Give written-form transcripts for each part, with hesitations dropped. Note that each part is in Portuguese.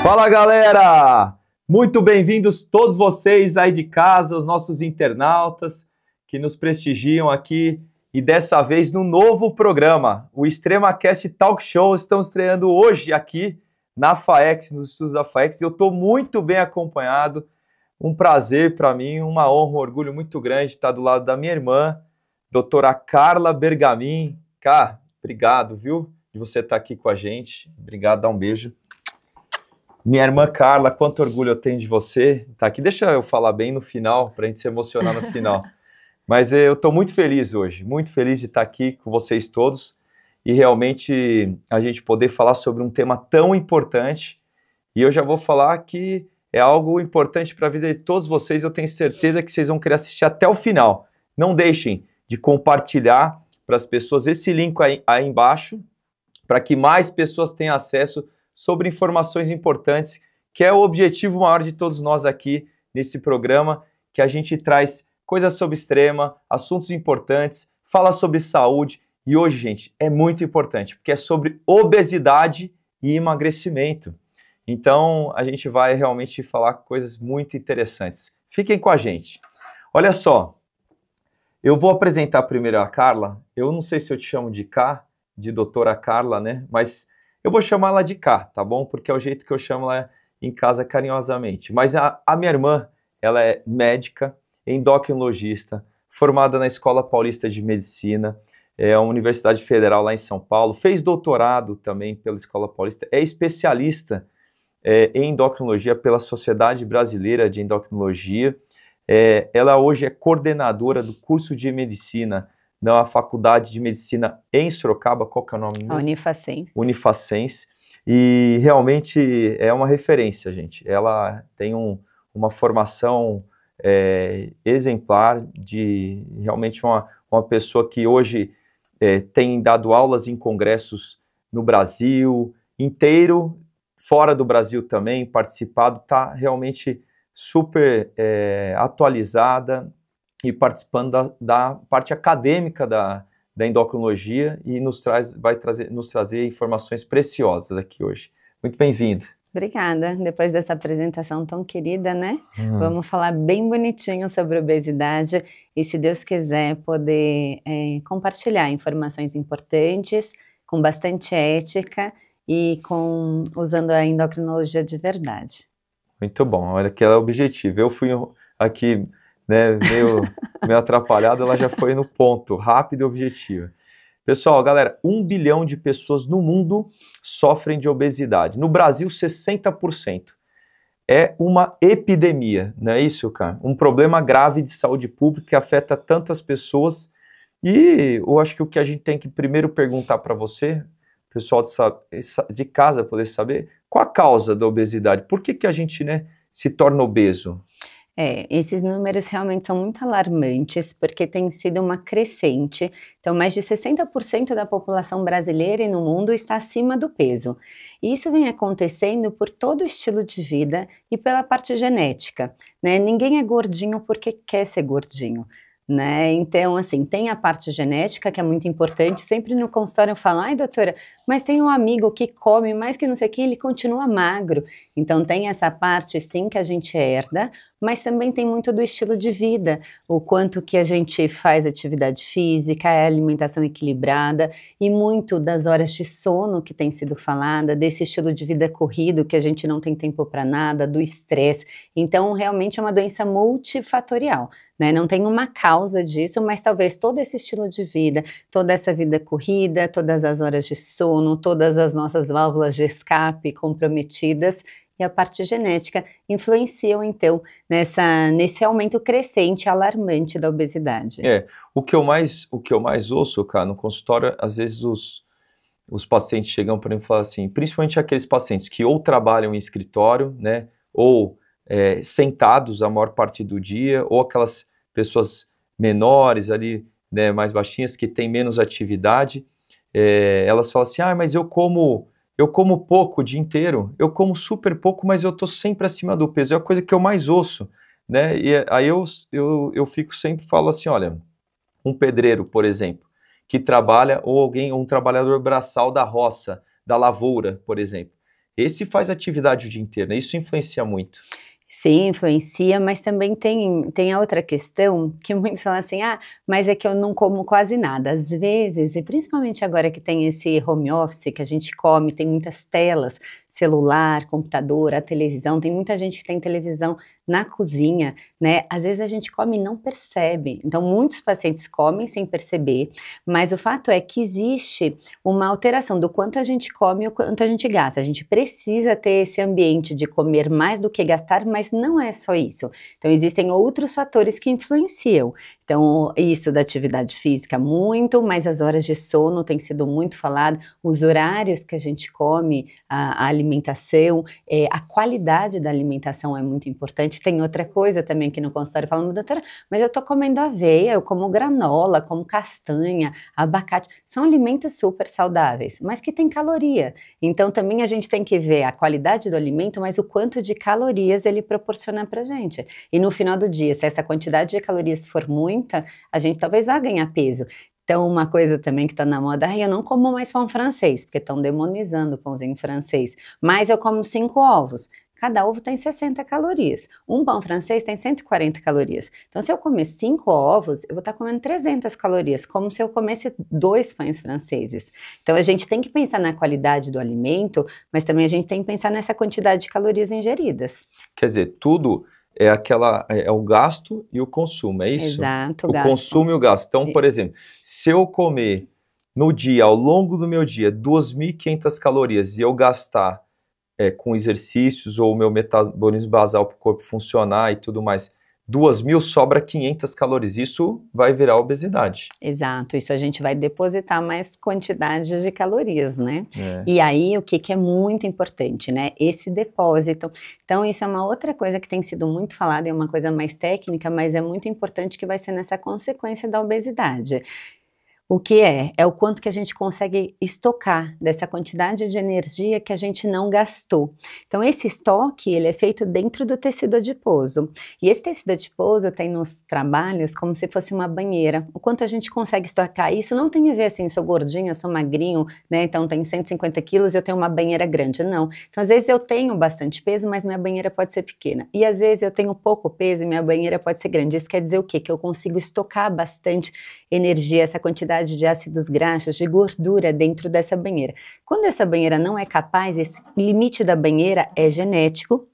Fala, galera! Muito bem-vindos todos vocês aí de casa, os nossos internautas que nos prestigiam aqui e dessa vez no novo programa, o ExtremaCast Talk Show. Estamos estreando hoje aqui na FAEX, nos estudos da FAEX. Eu estou muito bem acompanhado, um prazer para mim, uma honra, um orgulho muito grande estar do lado da minha irmã, doutora Carla Bergamin. Cá, obrigado, viu, de você estar aqui com a gente. Obrigado, dá um beijo. Minha irmã Carla, quanto orgulho eu tenho de você estar aqui. Deixa eu falar bem no final, para a gente se emocionar no final. Mas eu estou muito feliz hoje, muito feliz de estar aqui com vocês todos e realmente a gente poder falar sobre um tema tão importante. E eu já vou falar que é algo importante para a vida de todos vocês. Eu tenho certeza que vocês vão querer assistir até o final. Não deixem de compartilhar para as pessoas esse link aí embaixo, para que mais pessoas tenham acesso sobre informações importantes, que é o objetivo maior de todos nós aqui nesse programa, que a gente traz coisas sobre extrema, assuntos importantes, fala sobre saúde, e hoje, gente, é muito importante, porque é sobre obesidade e emagrecimento. Então, a gente vai realmente falar coisas muito interessantes. Fiquem com a gente. Olha só, eu vou apresentar primeiro a Carla. Eu não sei se eu te chamo de K, de doutora Carla, né? Mas eu vou chamar ela de K, tá bom? Porque é o jeito que eu chamo ela em casa carinhosamente. Mas a minha irmã, ela é médica, endocrinologista, formada na Escola Paulista de Medicina, é uma universidade federal lá em São Paulo, fez doutorado também pela Escola Paulista, é especialista em endocrinologia pela Sociedade Brasileira de Endocrinologia. Ela hoje é coordenadora do curso de medicina na Faculdade de Medicina em Sorocaba. Qual que é o nome mesmo? Unifacens. Unifacens. E realmente é uma referência, gente. Ela tem uma formação exemplar, de realmente uma pessoa que hoje tem dado aulas em congressos no Brasil inteiro, fora do Brasil também, participado, está realmente super atualizada e participando da parte acadêmica da endocrinologia e vai nos trazer informações preciosas aqui hoje. Muito bem-vinda. Obrigada. Depois dessa apresentação tão querida, né? Vamos falar bem bonitinho sobre obesidade e, se Deus quiser, poder compartilhar informações importantes, com bastante ética e usando a endocrinologia de verdade. Muito bom. Olha que é o objetivo. Eu fui aqui, né, meio atrapalhado, ela já foi no ponto, rápido e objetivo. Pessoal, galera, 1 bilhão de pessoas no mundo sofrem de obesidade. No Brasil, 60%. É uma epidemia, não é isso, cara? Um problema grave de saúde pública que afeta tantas pessoas. E eu acho que o que a gente tem que primeiro perguntar para você, pessoal de casa, poder saber, qual a causa da obesidade? Por que a gente, né, se torna obeso? Esses números realmente são muito alarmantes, porque tem sido uma crescente. Então, mais de 60% da população brasileira e no mundo está acima do peso. E isso vem acontecendo por todo o estilo de vida e pela parte genética, né? Ninguém é gordinho porque quer ser gordinho, né? Então, assim, tem a parte genética, que é muito importante. Sempre no consultório eu falo, ai, doutora, mas tem um amigo que come mais que não sei o que, ele continua magro. Então, tem essa parte, sim, que a gente herda, mas também tem muito do estilo de vida, o quanto que a gente faz atividade física, a alimentação equilibrada e muito das horas de sono que tem sido falada, desse estilo de vida corrido, que a gente não tem tempo para nada, do estresse. Então, realmente é uma doença multifatorial, né? Não tem uma causa disso, mas talvez todo esse estilo de vida, toda essa vida corrida, todas as horas de sono, todas as nossas válvulas de escape comprometidas e a parte genética influenciam, então, nesse aumento crescente, alarmante da obesidade. O que eu mais ouço, cara, no consultório, às vezes os pacientes chegam para mim e falam assim, principalmente aqueles pacientes que ou trabalham em escritório, né, ou sentados a maior parte do dia, ou aquelas pessoas menores ali, né, mais baixinhas, que têm menos atividade, elas falam assim, mas eu como pouco o dia inteiro, eu como super pouco, mas eu tô sempre acima do peso, é a coisa que eu mais ouço, né, e aí eu fico sempre, falo assim, olha, um pedreiro, por exemplo, que trabalha, ou um trabalhador braçal da roça, da lavoura, por exemplo, esse faz atividade o dia inteiro, né? Isso influencia muito. Sim, influencia, mas também tem a outra questão que muitos falam assim: "Ah, mas é que eu não como quase nada". Às vezes, e principalmente agora que tem esse home office, que a gente come, tem muitas telas, celular, computador, a televisão, tem muita gente que tem televisão na cozinha, né, às vezes a gente come e não percebe. Então muitos pacientes comem sem perceber, mas o fato é que existe uma alteração do quanto a gente come e o quanto a gente gasta. A gente precisa ter esse ambiente de comer mais do que gastar, mas não é só isso. Então existem outros fatores que influenciam. Então isso da atividade física muito, mas as horas de sono tem sido muito falado, os horários que a gente come, a alimentação, a qualidade da alimentação é muito importante. Tem outra coisa também que no consultório falam: "Doutora, mas eu tô comendo aveia, eu como granola, como castanha, abacate", são alimentos super saudáveis, mas que tem caloria. Então também a gente tem que ver a qualidade do alimento, mas o quanto de calorias ele proporciona pra gente. E no final do dia, se essa quantidade de calorias for muita, a gente talvez vá ganhar peso. Então uma coisa também que tá na moda: "Ai, eu não como mais pão francês", porque estão demonizando o pãozinho francês, mas eu como 5 ovos. Cada ovo tem 60 calorias. Um pão francês tem 140 calorias. Então, se eu comer 5 ovos, eu vou estar comendo 300 calorias, como se eu comesse 2 pães franceses. Então, a gente tem que pensar na qualidade do alimento, mas também a gente tem que pensar nessa quantidade de calorias ingeridas. Quer dizer, tudo é o gasto e o consumo, é isso? Exato, O gasto, consumo e o consumo. gasto. Então, por Isso. exemplo, se eu comer no dia, ao longo do meu dia, 2.500 calorias e eu gastar com exercícios ou o meu metabolismo basal para o corpo funcionar e tudo mais, 2.000 sobra 500 calorias. Isso vai virar obesidade. Exato, isso a gente vai depositar mais quantidade de calorias, né? É. E aí, o que é muito importante, né? Esse depósito. Então, isso é uma outra coisa que tem sido muito falada, é uma coisa mais técnica, mas é muito importante, que vai ser nessa consequência da obesidade. O que é? É o quanto que a gente consegue estocar dessa quantidade de energia que a gente não gastou. Então esse estoque, ele é feito dentro do tecido adiposo. E esse tecido adiposo tem nos trabalhos como se fosse uma banheira. O quanto a gente consegue estocar isso não tem a ver assim, sou gordinha, sou magrinho, né? Então tenho 150 quilos e eu tenho uma banheira grande. Não. Então às vezes eu tenho bastante peso, mas minha banheira pode ser pequena. E às vezes eu tenho pouco peso e minha banheira pode ser grande. Isso quer dizer o quê? Que eu consigo estocar bastante energia, essa quantidade de ácidos graxos, de gordura dentro dessa banheira. Quando essa banheira não é capaz, esse limite da banheira é genético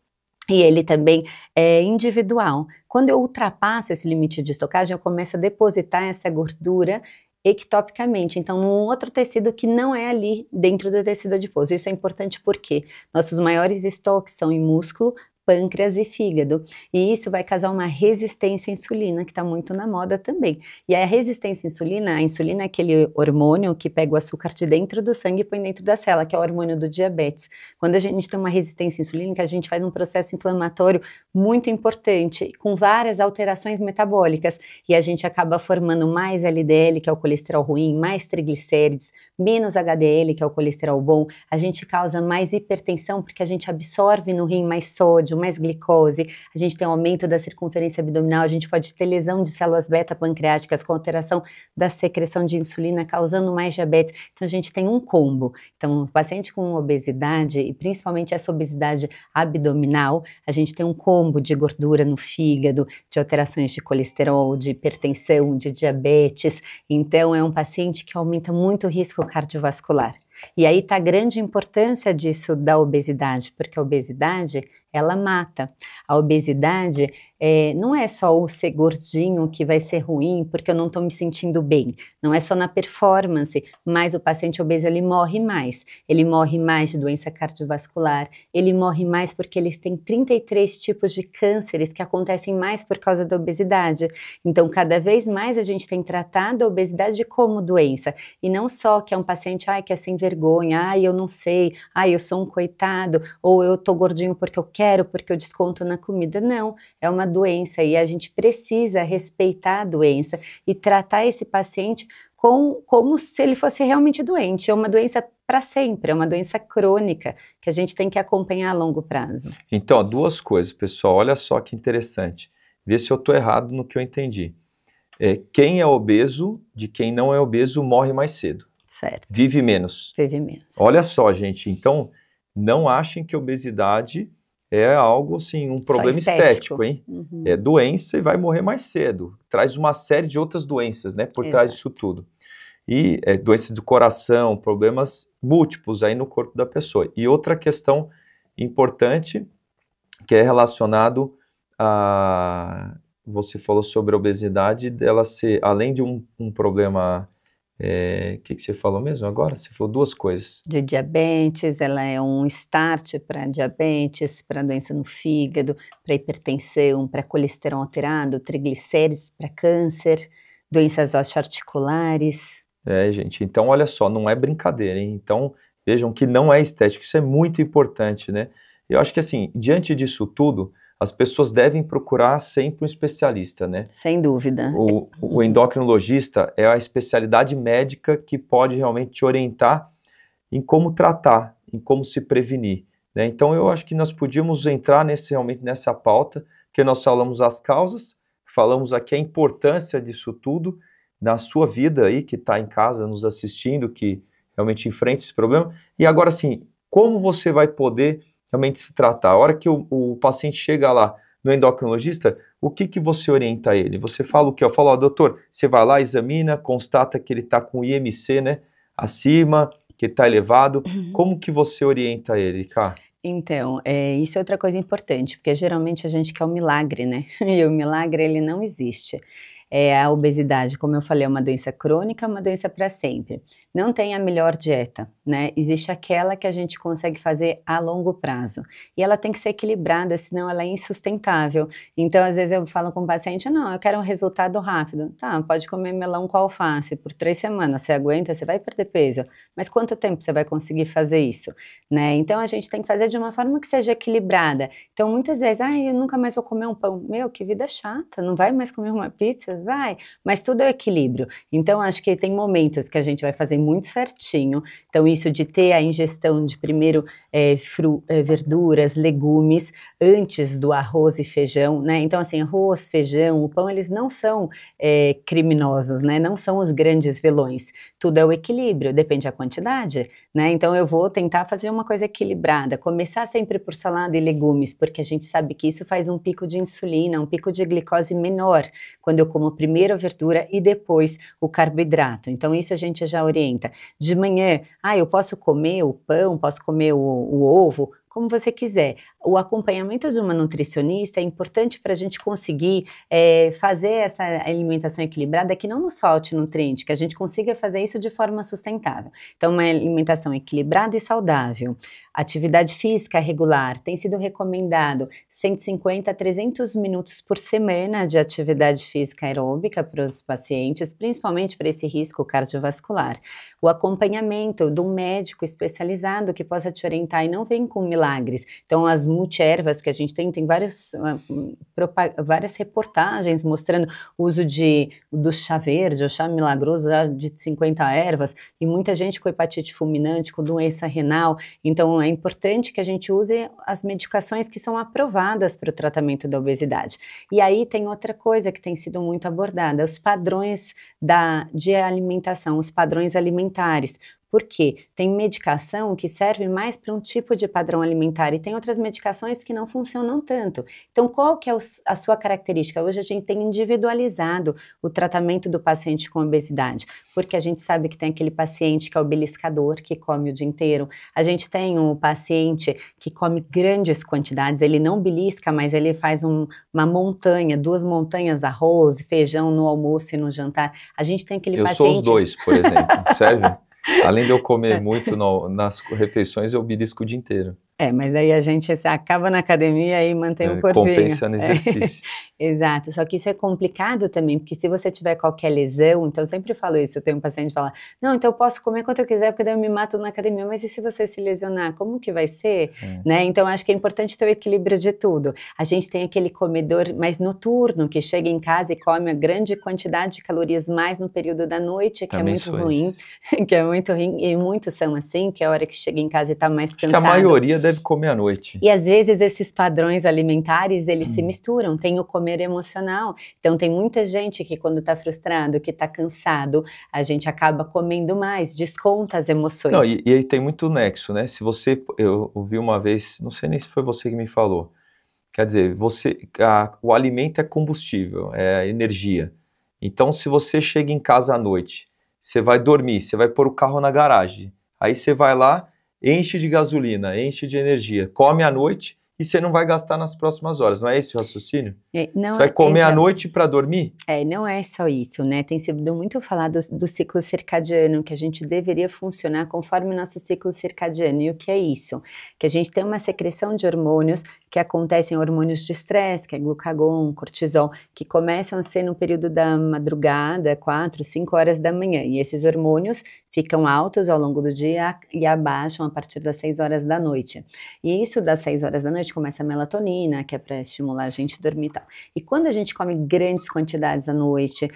e ele também é individual. Quando eu ultrapasso esse limite de estocagem, eu começo a depositar essa gordura ectopicamente, então num outro tecido que não é ali dentro do tecido adiposo. Isso é importante porque nossos maiores estoques são em músculo, pâncreas e fígado, e isso vai causar uma resistência à insulina, que está muito na moda também. E a resistência à insulina, a insulina é aquele hormônio que pega o açúcar de dentro do sangue e põe dentro da célula, que é o hormônio do diabetes. Quando a gente tem uma resistência insulínica, a gente faz um processo inflamatório muito importante, com várias alterações metabólicas, e a gente acaba formando mais LDL, que é o colesterol ruim, mais triglicérides, menos HDL, que é o colesterol bom. A gente causa mais hipertensão, porque a gente absorve no rim mais sódio, mais glicose, a gente tem um aumento da circunferência abdominal, a gente pode ter lesão de células beta-pancreáticas com alteração da secreção de insulina, causando mais diabetes. Então a gente tem um combo. Então o paciente com obesidade, e principalmente essa obesidade abdominal, a gente tem um combo de gordura no fígado, de alterações de colesterol, de hipertensão, de diabetes. Então é um paciente que aumenta muito o risco cardiovascular. E aí está a grande importância disso da obesidade, porque a obesidade, ela mata. A obesidade não é só o ser gordinho que vai ser ruim porque eu não estou me sentindo bem. Não é só na performance, mas o paciente obeso ele morre mais. Ele morre mais de doença cardiovascular, ele morre mais porque eles têm 33 tipos de cânceres que acontecem mais por causa da obesidade. Então, cada vez mais a gente tem tratado a obesidade como doença. E não só que é um paciente que é sem vergonha, eu não sei, eu sou um coitado, ou eu tô gordinho porque eu quero, porque eu desconto na comida. Não, é uma doença e a gente precisa respeitar a doença e tratar esse paciente como se ele fosse realmente doente. É uma doença para sempre, é uma doença crônica que a gente tem que acompanhar a longo prazo. Então, duas coisas, pessoal, olha só que interessante. Vê se eu estou errado no que eu entendi. Quem é obeso, de quem não é obeso, morre mais cedo. Certo. Vive menos. Vive menos. Olha só, gente, então, não achem que obesidade é algo, assim, um problema estético, hein? Uhum. É doença e vai morrer mais cedo. Traz uma série de outras doenças, né, por trás disso tudo. E doenças do coração, problemas múltiplos aí no corpo da pessoa. E outra questão importante, que é relacionado a... Você falou sobre a obesidade, dela ser, além de um problema... que você falou mesmo agora? Você falou duas coisas. De diabetes, ela é um start para diabetes, para doença no fígado, para hipertensão, para colesterol alterado, triglicérides para câncer, doenças osteoarticulares. Gente, então olha só, não é brincadeira, hein? Então vejam que não é estético, isso é muito importante, né? Eu acho que assim, diante disso tudo, as pessoas devem procurar sempre um especialista, né? Sem dúvida. O endocrinologista é a especialidade médica que pode realmente te orientar em como tratar, em como se prevenir, né? Então eu acho que nós podíamos entrar realmente nessa pauta, que nós falamos as causas, falamos aqui a importância disso tudo na sua vida aí, que está em casa nos assistindo, que realmente enfrenta esse problema, e agora sim, como você vai poder realmente se tratar? A hora que o paciente chega lá no endocrinologista, o que você orienta ele? Você fala o quê? Eu falo, doutor, você vai lá, examina, constata que ele está com IMC, né, acima, que está elevado. Como que você orienta ele, Cá? Então, isso é outra coisa importante, porque geralmente a gente quer um milagre, né? E o milagre, ele não existe. A obesidade, como eu falei, é uma doença crônica, uma doença para sempre. Não tem a melhor dieta, né? Existe aquela que a gente consegue fazer a longo prazo. E ela tem que ser equilibrada, senão ela é insustentável. Então, às vezes eu falo com o paciente, não, eu quero um resultado rápido. Tá, pode comer melão com alface por 3 semanas, você aguenta, você vai perder peso. Mas quanto tempo você vai conseguir fazer isso, né? Então, a gente tem que fazer de uma forma que seja equilibrada. Então, muitas vezes, eu nunca mais vou comer um pão. Meu, que vida chata, não vai mais comer uma pizza? Vai, mas tudo é equilíbrio. Então, acho que tem momentos que a gente vai fazer muito certinho. Então, isso de ter a ingestão de primeiro verduras, legumes, antes do arroz e feijão, né? Então, assim, arroz, feijão, o pão, eles não são criminosos, né? Não são os grandes vilões. Tudo é o equilíbrio, depende da quantidade, né? Então, eu vou tentar fazer uma coisa equilibrada, começar sempre por salada e legumes, porque a gente sabe que isso faz um pico de insulina, um pico de glicose menor, quando eu como primeiro a verdura e depois o carboidrato. Então, isso a gente já orienta. De manhã, eu posso comer o pão, posso comer o ovo, como você quiser. O acompanhamento de uma nutricionista é importante para a gente conseguir fazer essa alimentação equilibrada, que não nos falte nutriente, que a gente consiga fazer isso de forma sustentável. Então, uma alimentação equilibrada e saudável. Atividade física regular, tem sido recomendado 150 a 300 minutos por semana de atividade física aeróbica para os pacientes, principalmente para esse risco cardiovascular. O acompanhamento de um médico especializado que possa te orientar e não vem com milagres. Então, as multiervas que a gente tem várias reportagens mostrando o uso do chá verde, o chá milagroso de 50 ervas, e muita gente com hepatite fulminante, com doença renal. Então, é importante que a gente use as medicações que são aprovadas para o tratamento da obesidade. E aí tem outra coisa que tem sido muito abordada, os padrões de alimentação, os padrões alimentares. Por quê? Tem medicação que serve mais para um tipo de padrão alimentar e tem outras medicações que não funcionam tanto. Então, qual que é a sua característica? Hoje a gente tem individualizado o tratamento do paciente com obesidade, porque a gente sabe que tem aquele paciente que é o beliscador, que come o dia inteiro. A gente tem um paciente que come grandes quantidades, ele não belisca, mas ele faz uma montanha, 2 montanhas, arroz, feijão no almoço e no jantar. A gente tem aquele paciente... Eu sou os dois, por exemplo, serve? Além de eu comer muito nas refeições, eu belisco o dia inteiro. Mas daí a gente acaba na academia e mantém o corpinho. Compensa no exercício. Exato, só que isso é complicado também, porque se você tiver qualquer lesão, então eu sempre falo isso, eu tenho um paciente que fala, não, então eu posso comer quanto eu quiser, porque daí eu me mato na academia, mas e se você se lesionar, como que vai ser? Né? Então acho que é importante ter o equilíbrio de tudo. A gente tem aquele comedor mais noturno, que chega em casa e come a grande quantidade de calorias mais no período da noite, que também é muito ruim, que é muito ruim, e muitos são assim, que é a hora que chega em casa e tá mais cansado. Acho que a maioria deve comer à noite. E às vezes esses padrões alimentares, eles se misturam, tem o comer emocional. Então tem muita gente que quando está frustrado, que está cansado, a gente acaba comendo mais, desconta as emoções. Não, e aí tem muito nexo, né? Se você, eu ouvi uma vez, não sei nem se foi você que me falou, quer dizer, o alimento é combustível, é energia. Então se você chega em casa à noite, você vai dormir, você vai pôr o carro na garagem, aí você vai lá, enche de gasolina, enche de energia, come à noite e você não vai gastar nas próximas horas, não é esse o raciocínio? Você vai comer à noite para dormir? Não é só isso, né? Tem sido muito falado do ciclo circadiano, que a gente deveria funcionar conforme o nosso ciclo circadiano. E o que é isso? Que a gente tem uma secreção de hormônios que acontecem, hormônios de estresse, que é glucagon, cortisol, que começam a ser no período da madrugada, 4, 5 horas da manhã. E esses hormônios ficam altos ao longo do dia e abaixam a partir das 6 horas da noite. E isso das 6 horas da noite começa a melatonina, que é para estimular a gente a dormir e tal. E quando a gente come grandes quantidades à noite,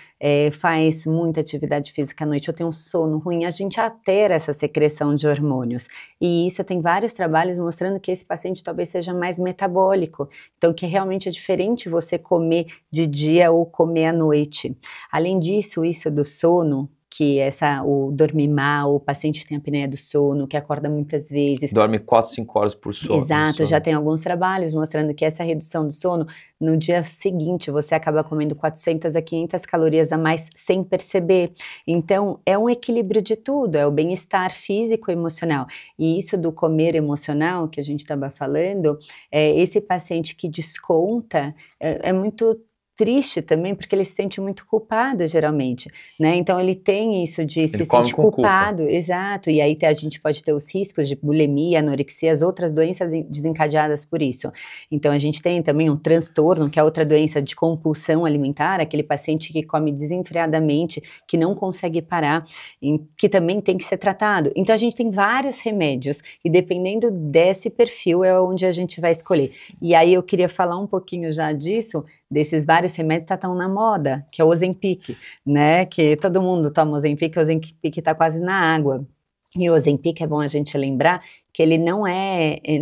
faz muita atividade física à noite, ou tem um sono ruim, a gente altera essa secreção de hormônios. E isso tem vários trabalhos mostrando que esse paciente talvez seja mais metabólico. Então, que realmente é diferente você comer de dia ou comer à noite. Além disso, isso do sono, que o dormir mal, o paciente tem apneia do sono, que acorda muitas vezes. Dorme 4, 5 horas por sono. Exato, já tem alguns trabalhos mostrando que essa redução do sono, no dia seguinte você acaba comendo 400 a 500 calorias a mais sem perceber. Então, é um equilíbrio de tudo, é o bem-estar físico e emocional. E isso do comer emocional, que a gente estava falando, esse paciente que desconta, é muito triste também, porque ele se sente muito culpado, geralmente, né? Então ele tem isso de se sentir culpado, exato, e aí a gente pode ter os riscos de bulimia, anorexia, as outras doenças desencadeadas por isso. Então a gente tem também um transtorno, que é outra doença de compulsão alimentar, aquele paciente que come desenfreadamente, que não consegue parar, que também tem que ser tratado. Então a gente tem vários remédios, e dependendo desse perfil é onde a gente vai escolher. E aí eu queria falar um pouquinho já disso, desses vários remédios que estão na moda, que é o Ozempic, né, que todo mundo toma Ozempic, o Ozempic está quase na água. E o Ozempic, é bom a gente lembrar que ele não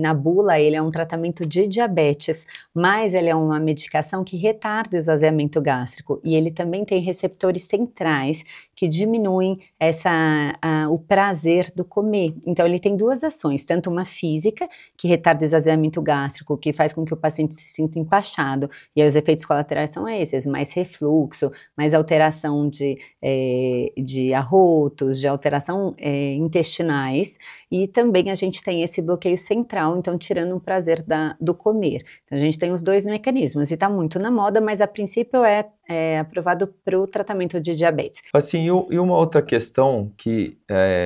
na bula, ele é um tratamento de diabetes, mas ele é uma medicação que retarda o esvaziamento gástrico, e ele também tem receptores centrais que diminuem o prazer do comer. Então ele tem duas ações, tanto uma física, que retarda o esvaziamento gástrico, que faz com que o paciente se sinta empachado, e aí os efeitos colaterais são esses, mais refluxo, mais alteração de arrotos, de alteração intestinais, e também a gente tem esse bloqueio central, então tirando o prazer do comer. Então a gente tem os dois mecanismos, e está muito na moda, mas a princípio é aprovado para o tratamento de diabetes. Assim, e uma outra questão que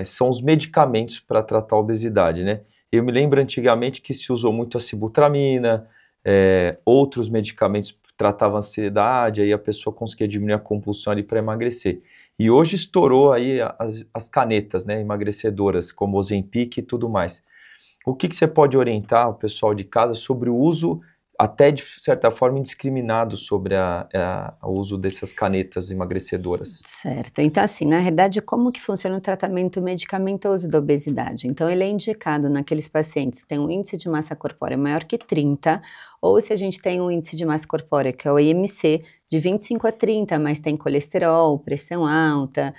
são os medicamentos para tratar a obesidade, né? Eu me lembro antigamente que se usou muito a sibutramina, outros medicamentos tratavam a ansiedade, aí a pessoa conseguia diminuir a compulsão ali para emagrecer. E hoje estourou aí as canetas, né, emagrecedoras, como o Ozempic e tudo mais. O que você pode orientar o pessoal de casa sobre o uso, até de certa forma indiscriminado, sobre o uso dessas canetas emagrecedoras? Certo, então assim, na realidade, como que funciona o tratamento medicamentoso da obesidade? Então ele é indicado naqueles pacientes que têm um índice de massa corpórea maior que 30, ou se a gente tem um índice de massa corpórea, que é o IMC, de 25 a 30, mas tem colesterol, pressão alta,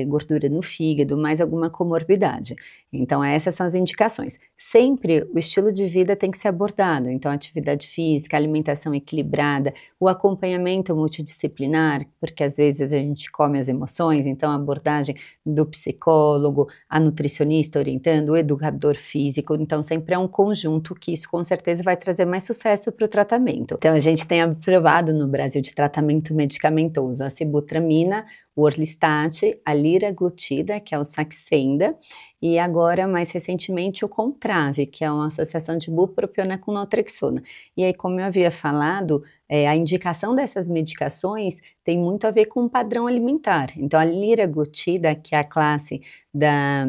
gordura no fígado, mais alguma comorbidade. Então essas são as indicações. Sempre o estilo de vida tem que ser abordado, então atividade física, alimentação equilibrada, o acompanhamento multidisciplinar, porque às vezes a gente come as emoções, então a abordagem do psicólogo, a nutricionista orientando, o educador físico, então sempre é um conjunto que isso com certeza vai trazer mais sucesso para o tratamento. Então a gente tem aprovado no Brasil de tratamento medicamentoso a sibutramina, o Orlistat, a liraglutida, que é o Saxenda, e agora, mais recentemente, o Contrave, que é uma associação de bupropiona com naltrexona. E aí, como eu havia falado, a indicação dessas medicações tem muito a ver com o padrão alimentar. Então, a liraglutida, que é a classe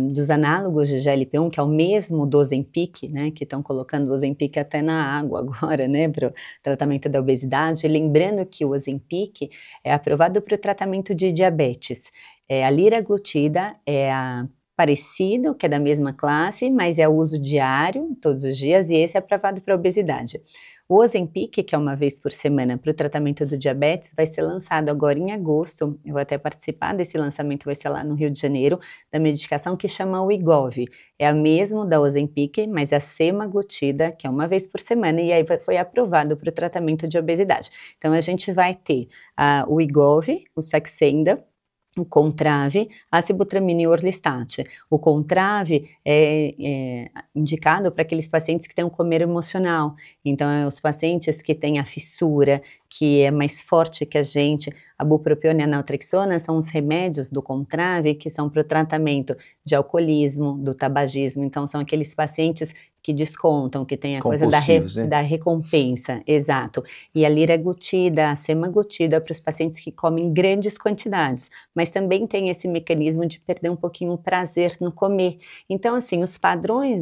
dos análogos de GLP-1, que é o mesmo do Ozempic, né, que estão colocando o Ozempic até na água agora, né, para o tratamento da obesidade. Lembrando que o Ozempic é aprovado para o tratamento de diabetes. A liraglutida é a parecido, que é da mesma classe, mas é o uso diário, todos os dias, e esse é aprovado para obesidade. O Ozempic, que é uma vez por semana para o tratamento do diabetes, vai ser lançado agora em agosto. Eu vou até participar desse lançamento, vai ser lá no Rio de Janeiro, da medicação que chama Wegovy. É a mesma da Ozempic, mas é a semaglutida, que é uma vez por semana, e aí foi aprovado para o tratamento de obesidade. Então a gente vai ter o Wegovy, o Saxenda, o Contrave, a sibutramina e o Orlistat. O Contrave é indicado para aqueles pacientes que têm um comer emocional. Então, os pacientes que têm a fissura, que é mais forte que a gente, a bupropiona e a naltrexona são os remédios do Contrave que são para o tratamento de alcoolismo, do tabagismo. Então, são aqueles pacientes que descontam, que tem a coisa da recompensa, exato. E a liraglutida, a semaglutida para os pacientes que comem grandes quantidades, mas também tem esse mecanismo de perder um pouquinho o prazer no comer. Então, assim, os padrões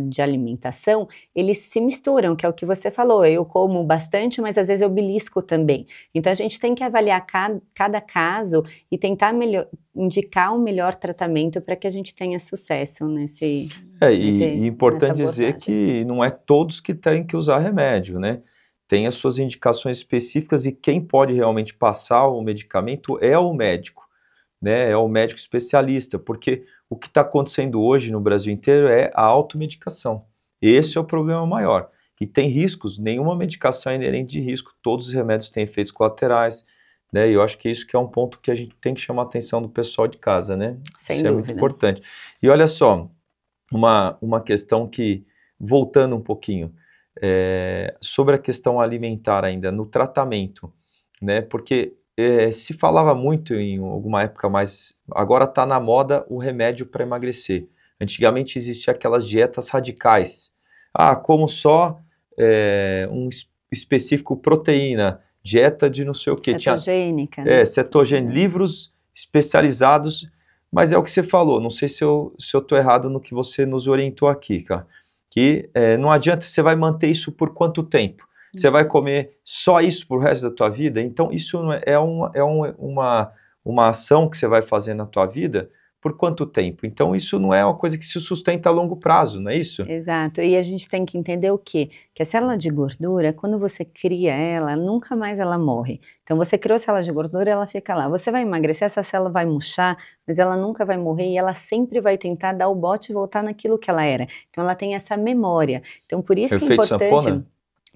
de alimentação, eles se misturam, que é o que você falou, eu como bastante, mas às vezes eu belisco também. Então, a gente tem que avaliar cada caso e tentar indicar o melhor tratamento para que a gente tenha sucesso nesse... E importante dizer que não é todos que têm que usar remédio, né? Tem as suas indicações específicas e quem pode realmente passar o medicamento é o médico, né? É o médico especialista, porque o que está acontecendo hoje no Brasil inteiro é a automedicação. Esse é o problema maior. E tem riscos, nenhuma medicação é inerente de risco, todos os remédios têm efeitos colaterais, né? E eu acho que isso que é um ponto que a gente tem que chamar a atenção do pessoal de casa, né? Sem isso dúvida. É muito importante. E olha só, uma questão que, voltando um pouquinho, sobre a questão alimentar ainda, no tratamento, né? Porque se falava muito em alguma época, mas agora está na moda o remédio para emagrecer. Antigamente existiam aquelas dietas radicais. Como só um específico proteína, dieta de não sei o que. Cetogênica. Né? Cetogênica, livros especializados, mas é o que você falou, não sei se eu estou errado no que você nos orientou aqui, cara, que não adianta, você vai manter isso por quanto tempo? Você vai comer só isso pro resto da tua vida? Então isso é uma ação que você vai fazer na tua vida por quanto tempo? Então isso não é uma coisa que se sustenta a longo prazo, não é isso? Exato, e a gente tem que entender o quê? Que a célula de gordura, quando você cria ela, nunca mais ela morre. Então você criou a célula de gordura, ela fica lá. Você vai emagrecer, essa célula vai murchar, mas ela nunca vai morrer e ela sempre vai tentar dar o bote e voltar naquilo que ela era. Então ela tem essa memória. Então por isso que é importante... Sanfona?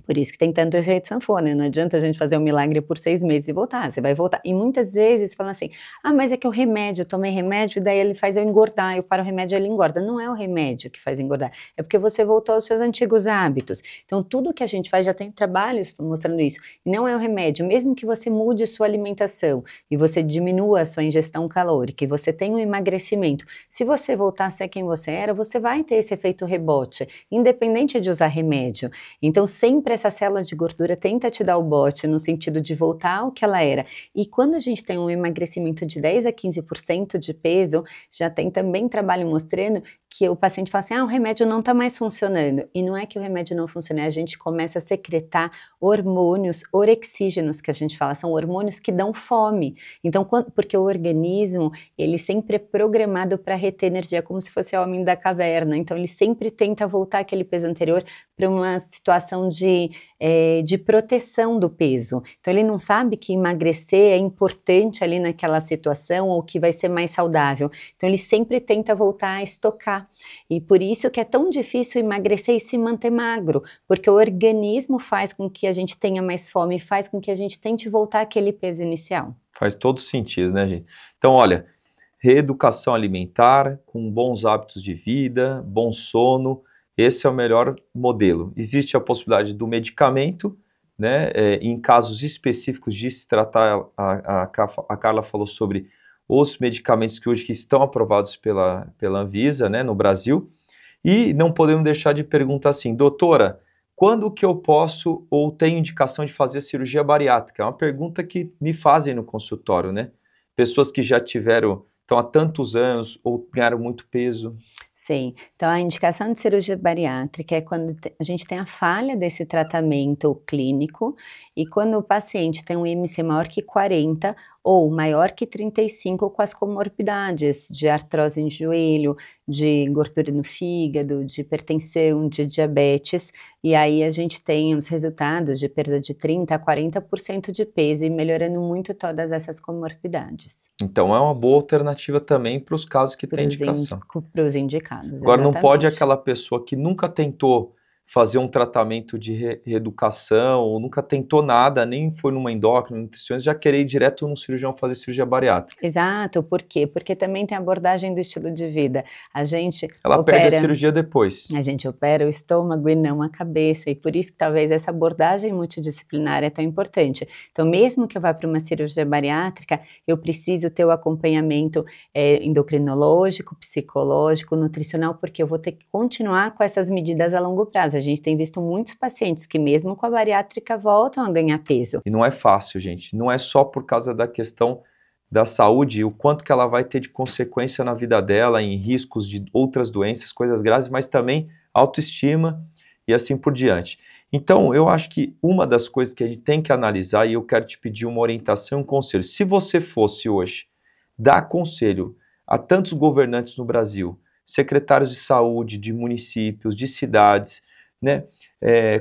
Por isso que tem tanto efeito sanfona, não adianta a gente fazer um milagre por 6 meses e voltar, você vai voltar. E muitas vezes falam assim, mas é que o remédio, eu tomei remédio, daí ele faz eu engordar, eu paro o remédio, ele engorda. Não é o remédio que faz engordar, é porque você voltou aos seus antigos hábitos. Então tudo que a gente faz, já tem trabalhos mostrando isso, e não é o remédio, mesmo que você mude sua alimentação, e você diminua a sua ingestão calórica, e você tenha um emagrecimento, se você voltar a ser quem você era, você vai ter esse efeito rebote, independente de usar remédio. Então sempre essa célula de gordura tenta te dar o bote no sentido de voltar ao que ela era. E quando a gente tem um emagrecimento de 10 a 15% de peso, já tem também trabalho mostrando que o paciente fala assim, o remédio não está mais funcionando. E não é que o remédio não funciona, a gente começa a secretar hormônios orexígenos, que a gente fala, são hormônios que dão fome. Então, porque o organismo, ele sempre é programado para reter energia, como se fosse o homem da caverna. Então, ele sempre tenta voltar aquele peso anterior para uma situação de proteção do peso. Então ele não sabe que emagrecer é importante ali naquela situação ou que vai ser mais saudável. Então ele sempre tenta voltar a estocar. E por isso que é tão difícil emagrecer e se manter magro, porque o organismo faz com que a gente tenha mais fome, faz com que a gente tente voltar àquele peso inicial. Faz todo sentido, né, gente? Então, olha, reeducação alimentar, com bons hábitos de vida, bom sono, esse é o melhor modelo. Existe a possibilidade do medicamento, né, em casos específicos de se tratar, a Carla falou sobre os medicamentos que hoje estão aprovados pela Anvisa, né, no Brasil, e não podemos deixar de perguntar assim, doutora, quando que eu posso ou tenho indicação de fazer cirurgia bariátrica? É uma pergunta que me fazem no consultório, né? Pessoas que já estão há tantos anos ou ganharam muito peso. Sim, então a indicação de cirurgia bariátrica é quando a gente tem a falha desse tratamento clínico e quando o paciente tem um IMC maior que 40 ou maior que 35 com as comorbidades de artrose em joelho, de gordura no fígado, de hipertensão, de diabetes, e aí a gente tem os resultados de perda de 30 a 40% de peso e melhorando muito todas essas comorbidades. Então é uma boa alternativa também para os casos que têm Para indicação. os indicados, Agora não pode exatamente. aquela pessoa que nunca tentou fazer um tratamento de reeducação, ou nunca tentou nada, nem foi numa endócrina, nutricionista, já querer ir direto num cirurgião fazer cirurgia bariátrica. Exato, por quê? Porque também tem a abordagem do estilo de vida. Ela perde a cirurgia depois. A gente opera o estômago e não a cabeça, e por isso que talvez essa abordagem multidisciplinar é tão importante. Então, mesmo que eu vá para uma cirurgia bariátrica, eu preciso ter o acompanhamento endocrinológico, psicológico, nutricional, porque eu vou ter que continuar com essas medidas a longo prazo. A gente tem visto muitos pacientes que mesmo com a bariátrica voltam a ganhar peso. E não é fácil, gente. Não é só por causa da questão da saúde, o quanto que ela vai ter de consequência na vida dela, em riscos de outras doenças, coisas graves, mas também autoestima e assim por diante. Então, eu acho que uma das coisas que a gente tem que analisar, e eu quero te pedir uma orientação, um conselho. Se você fosse hoje dar conselho a tantos governantes no Brasil, secretários de saúde, de municípios, de cidades, né,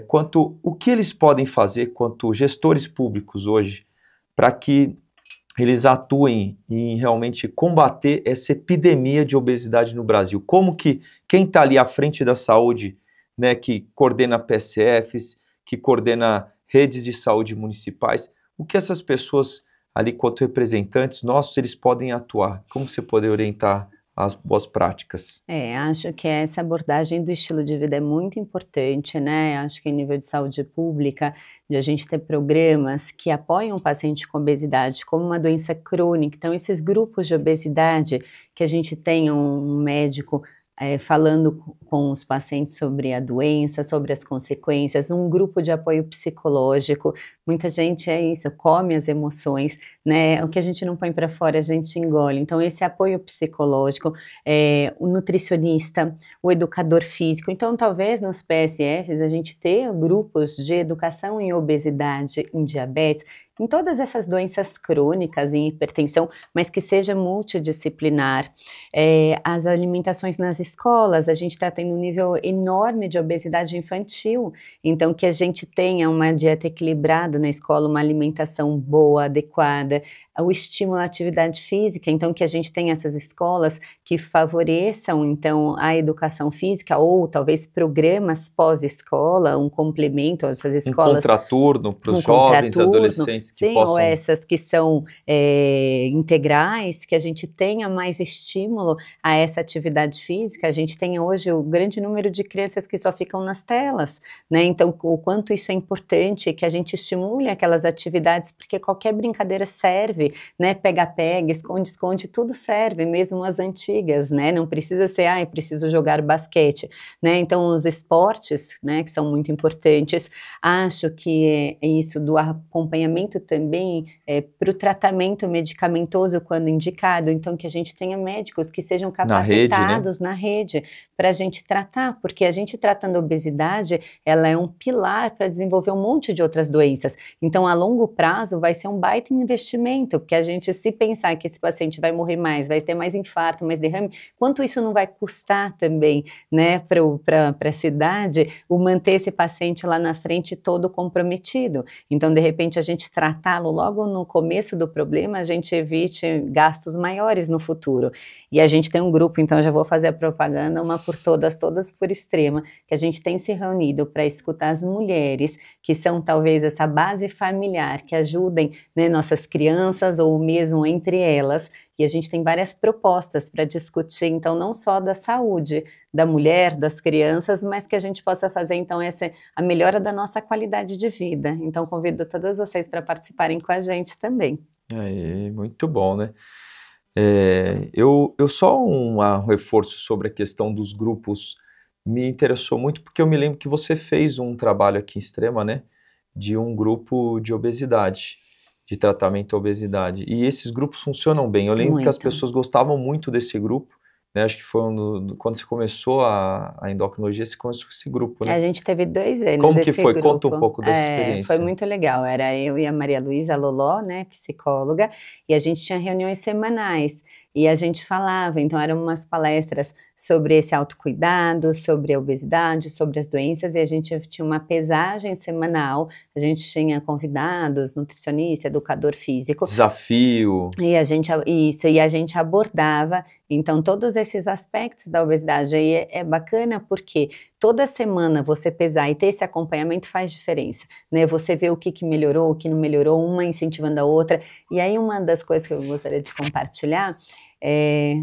quanto o que eles podem fazer, quanto gestores públicos hoje, para que eles atuem em realmente combater essa epidemia de obesidade no Brasil. Como que quem está ali à frente da saúde, né, que coordena PSFs, que coordena redes de saúde municipais, o que essas pessoas ali, quanto representantes nossos, eles podem atuar? Como você pode orientar as boas práticas? Acho que essa abordagem do estilo de vida é muito importante, né? Acho que em nível de saúde pública, de a gente ter programas que apoiam o paciente com obesidade como uma doença crônica. Então, esses grupos de obesidade, que a gente tenha um médico falando com os pacientes sobre a doença, sobre as consequências, um grupo de apoio psicológico. Muita gente come as emoções, né? O que a gente não põe para fora, a gente engole. Então, esse apoio psicológico, o nutricionista, o educador físico. Então, talvez nos PSFs a gente tenha grupos de educação em obesidade, em diabetes, em todas essas doenças crônicas, em hipertensão, mas que seja multidisciplinar. As alimentações nas escolas, a gente está tendo um nível enorme de obesidade infantil, então que a gente tenha uma dieta equilibrada na escola, uma alimentação boa, adequada, o estímulo à atividade física, então que a gente tenha essas escolas que favoreçam então a educação física, ou talvez programas pós-escola, um complemento a essas escolas. Um contraturno para os jovens, adolescentes que sim, possam... ou essas que são integrais, que a gente tenha mais estímulo a essa atividade física. A gente tem hoje o grande número de crianças que só ficam nas telas, né? Então, o quanto isso é importante, que a gente estimule aquelas atividades, porque qualquer brincadeira serve, né? Pega-pega, esconde-esconde, tudo serve, mesmo as antigas, né? Não precisa ser, preciso jogar basquete, né? Então, os esportes, né, que são muito importantes. Acho que isso do acompanhamento também para o tratamento medicamentoso quando indicado, então que a gente tenha médicos que sejam capacitados na rede para a gente tratar, porque a gente tratando a obesidade, ela é um pilar para desenvolver um monte de outras doenças. Então, a longo prazo vai ser um baita investimento, porque a gente, se pensar que esse paciente vai morrer mais, vai ter mais infarto, mais derrame, quanto isso não vai custar também, né, para a cidade, o manter esse paciente lá na frente todo comprometido. Então, de repente, a gente tratá-lo logo no começo do problema, a gente evite gastos maiores no futuro. E a gente tem um grupo, então eu já vou fazer a propaganda, uma por todas, todas por extrema, que a gente tem se reunido para escutar as mulheres, que são talvez essa base familiar, que ajudem, né, nossas crianças ou mesmo entre elas, e a gente tem várias propostas para discutir, então, não só da saúde da mulher, das crianças, mas que a gente possa fazer, então, a melhora da nossa qualidade de vida. Então, convido todas vocês para participarem com a gente também. Muito bom, né? Eu só um reforço sobre a questão dos grupos me interessou muito, porque eu me lembro que você fez um trabalho aqui em Extrema, né, de um grupo de obesidade, de tratamento à obesidade, e esses grupos funcionam bem. Eu lembro que as pessoas gostavam muito desse grupo, né? Acho que foi quando você começou a endocrinologia, você começou com esse grupo, né? A gente teve 2 anos Como que esse foi? grupo. Conta um pouco dessa Foi experiência. muito legal, era eu e a Maria Luísa Loló, né, psicóloga, e a gente tinha reuniões semanais, e a gente falava, então eram umas palestras sobre esse autocuidado, sobre a obesidade, sobre as doenças, e a gente tinha uma pesagem semanal, a gente tinha convidados, nutricionista, educador físico, Desafio. e a gente abordava, então, todos esses aspectos da obesidade. Aí é bacana porque toda semana você pesar e ter esse acompanhamento faz diferença, né? Você vê o que melhorou, o que não melhorou, uma incentivando a outra. E aí uma das coisas que eu gostaria de compartilhar,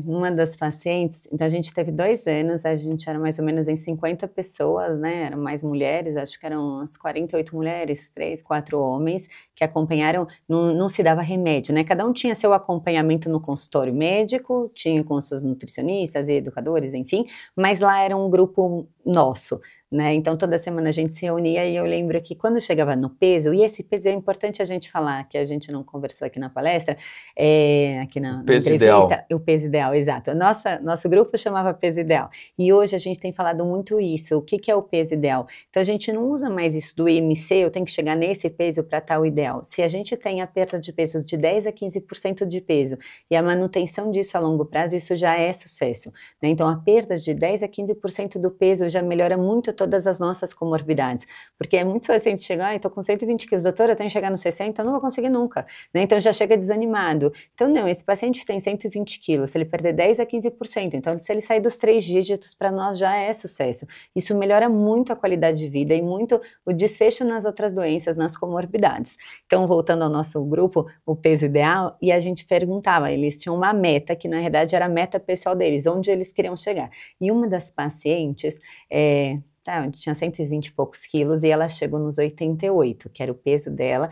uma das pacientes, então a gente teve 2 anos, a gente era mais ou menos em 50 pessoas, né? Eram mais mulheres, acho que eram umas 48 mulheres, 3, 4 homens, que acompanharam, não se dava remédio, né? Cada um tinha seu acompanhamento no consultório médico, tinha com seus nutricionistas e educadores, enfim, mas lá era um grupo nosso, né? Então toda semana a gente se reunia e eu lembro que quando chegava no peso, e esse peso é importante a gente falar, que a gente não conversou aqui na palestra, aqui na Peso entrevista, ideal. o peso ideal, exato. Nosso grupo chamava peso ideal. E hoje a gente tem falado muito isso, o que é o peso ideal? Então a gente não usa mais isso do IMC, eu tenho que chegar nesse peso para estar o ideal. Se a gente tem a perda de peso de 10 a 15% de peso e a manutenção disso a longo prazo, isso já é sucesso, né? Então a perda de 10 a 15% do peso já melhora muito todas as nossas comorbidades, porque é muito fácil a gente chegar, estou com 120 quilos, doutora, eu tenho que chegar nos 60, eu não vou conseguir nunca, né? Então já chega desanimado. Então não, esse paciente tem 120 quilos, se ele perder 10 a 15%, então se ele sair dos 3 dígitos, para nós já é sucesso. Isso melhora muito a qualidade de vida e muito o desfecho nas outras doenças, nas comorbidades. Então, voltando ao nosso grupo, o peso ideal, e a gente perguntava, eles tinham uma meta, que na verdade era a meta pessoal deles, onde eles queriam chegar. E uma das pacientes, tinha 120 e poucos quilos, e ela chegou nos 88, que era o peso dela.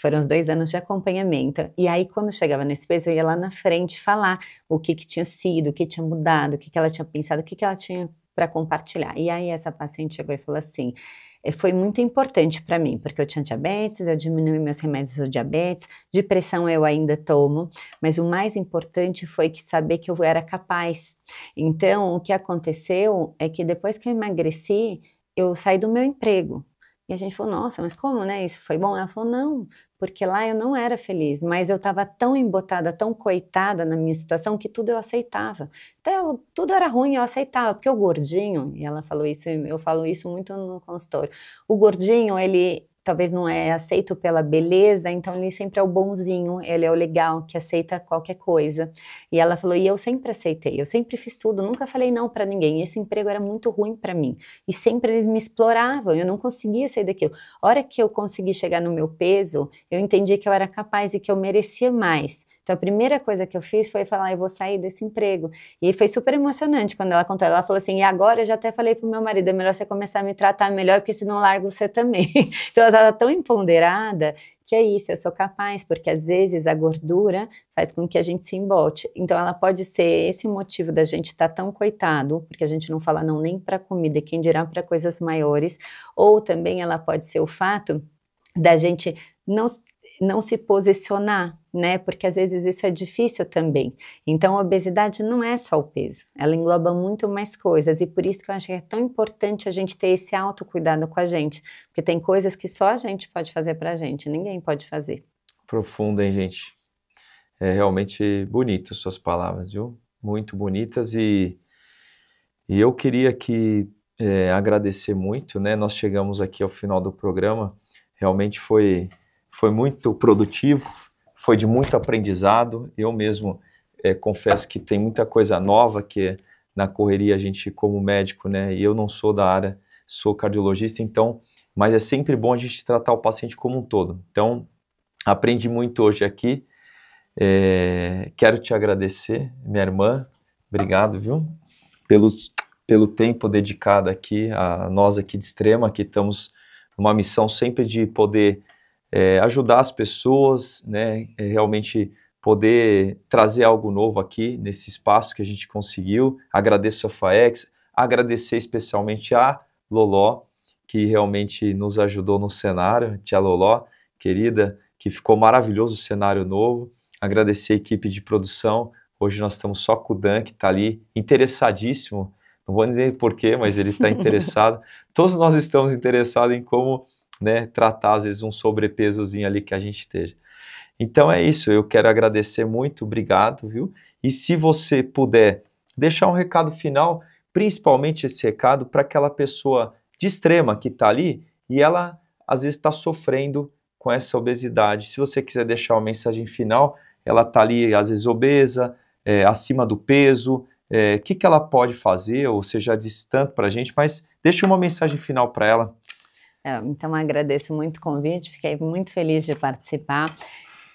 Foram os 2 anos de acompanhamento. E aí, quando chegava nesse peso, eu ia lá na frente falar o que tinha sido, o que tinha mudado, o que ela tinha pensado, o que ela tinha para compartilhar. E aí, essa paciente chegou e falou assim: foi muito importante para mim, porque eu tinha diabetes, eu diminui meus remédios do diabetes, de pressão eu ainda tomo, mas o mais importante foi saber que eu era capaz. Então, o que aconteceu é que depois que eu emagreci, eu saí do meu emprego. E a gente falou, nossa, mas como, né? Isso foi bom? Ela falou, não, porque lá eu não era feliz, mas eu estava tão embotada, tão coitada na minha situação, que tudo eu aceitava. Então, tudo era ruim, eu aceitava, porque o gordinho, e ela falou isso, eu falo isso muito no consultório, o gordinho, ele talvez não é aceito pela beleza, então ele sempre é o bonzinho, ele é o legal, que aceita qualquer coisa. E ela falou, e eu sempre aceitei, eu sempre fiz tudo, nunca falei não para ninguém, esse emprego era muito ruim para mim, e sempre eles me exploravam, eu não conseguia sair daquilo. A hora que eu consegui chegar no meu peso, eu entendi que eu era capaz e que eu merecia mais. Então a primeira coisa que eu fiz foi falar, eu vou sair desse emprego. E foi super emocionante quando ela contou, ela falou assim, e agora eu já até falei pro meu marido, é melhor você começar a me tratar melhor, porque senão eu largo você também. Então ela estava tão empoderada que é isso, eu sou capaz, porque às vezes a gordura faz com que a gente se embote. Então ela pode ser esse motivo da gente estar tão coitado, porque a gente não fala não nem para comida, quem dirá para coisas maiores, ou também ela pode ser o fato da gente não se posicionar, né? Porque às vezes isso é difícil também. Então a obesidade não é só o peso, ela engloba muito mais coisas, e por isso que eu acho que é tão importante a gente ter esse autocuidado com a gente, porque tem coisas que só a gente pode fazer pra gente, ninguém pode fazer. Profundo, hein, gente? É realmente bonito suas palavras, viu? Muito bonitas, e eu queria agradecer muito, né? Nós chegamos aqui ao final do programa, realmente foi muito produtivo, foi de muito aprendizado. Eu mesmo confesso que tem muita coisa nova que na correria a gente, como médico, né, e eu não sou da área, sou cardiologista, então, mas é sempre bom a gente tratar o paciente como um todo. Então, aprendi muito hoje aqui, quero te agradecer, minha irmã, obrigado, viu, pelo tempo dedicado aqui, a nós aqui de Extrema, que estamos numa missão sempre de poder ajudar as pessoas, né, realmente poder trazer algo novo aqui nesse espaço que a gente conseguiu. Agradeço a FAEX, agradecer especialmente a Loló, que realmente nos ajudou no cenário, tia Loló, querida, que ficou maravilhoso o cenário novo. Agradecer a equipe de produção, Hoje nós estamos só com o Dan, que está ali interessadíssimo, não vou dizer porquê, mas ele está interessado. Todos nós estamos interessados em como, né, tratar, às vezes, um sobrepesozinho ali que a gente esteja. Então é isso, eu quero agradecer muito, obrigado, viu? E se você puder deixar um recado final, principalmente esse recado para aquela pessoa de extrema que está ali e ela às vezes está sofrendo com essa obesidade. Se você quiser deixar uma mensagem final, ela está ali às vezes obesa, acima do peso, que ela pode fazer, ou seja, disse tanto para a gente, mas deixa uma mensagem final para ela. Então agradeço muito o convite, fiquei muito feliz de participar.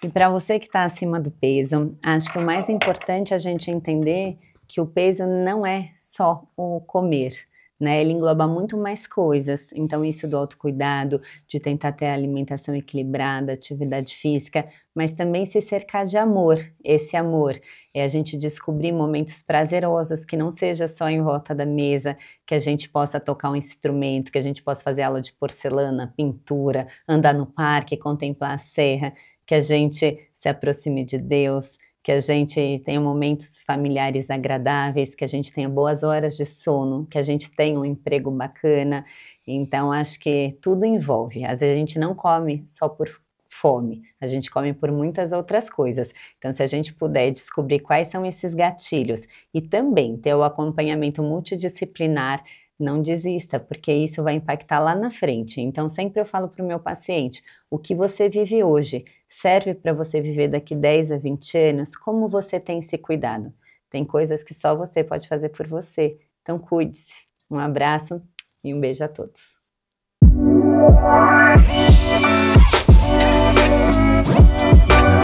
E para você que está acima do peso, acho que o mais importante é a gente entender que o peso não é só o comer, né? Ele engloba muito mais coisas. Então, isso do autocuidado, de tentar ter a alimentação equilibrada, atividade física, mas também se cercar de amor. Esse amor é a gente descobrir momentos prazerosos, que não seja só em volta da mesa, que a gente possa tocar um instrumento, que a gente possa fazer aula de porcelana, pintura, andar no parque, contemplar a serra, que a gente se aproxime de Deus, que a gente tenha momentos familiares agradáveis, que a gente tenha boas horas de sono, que a gente tenha um emprego bacana. Então, acho que tudo envolve. Às vezes a gente não come só por fome, a gente come por muitas outras coisas. Então, se a gente puder descobrir quais são esses gatilhos e também ter o acompanhamento multidisciplinar, não desista, porque isso vai impactar lá na frente. Então, sempre eu falo para o meu paciente, o que você vive hoje serve para você viver daqui 10 a 20 anos? Como você tem se cuidado? Tem coisas que só você pode fazer por você. Então, cuide-se. Um abraço e um beijo a todos.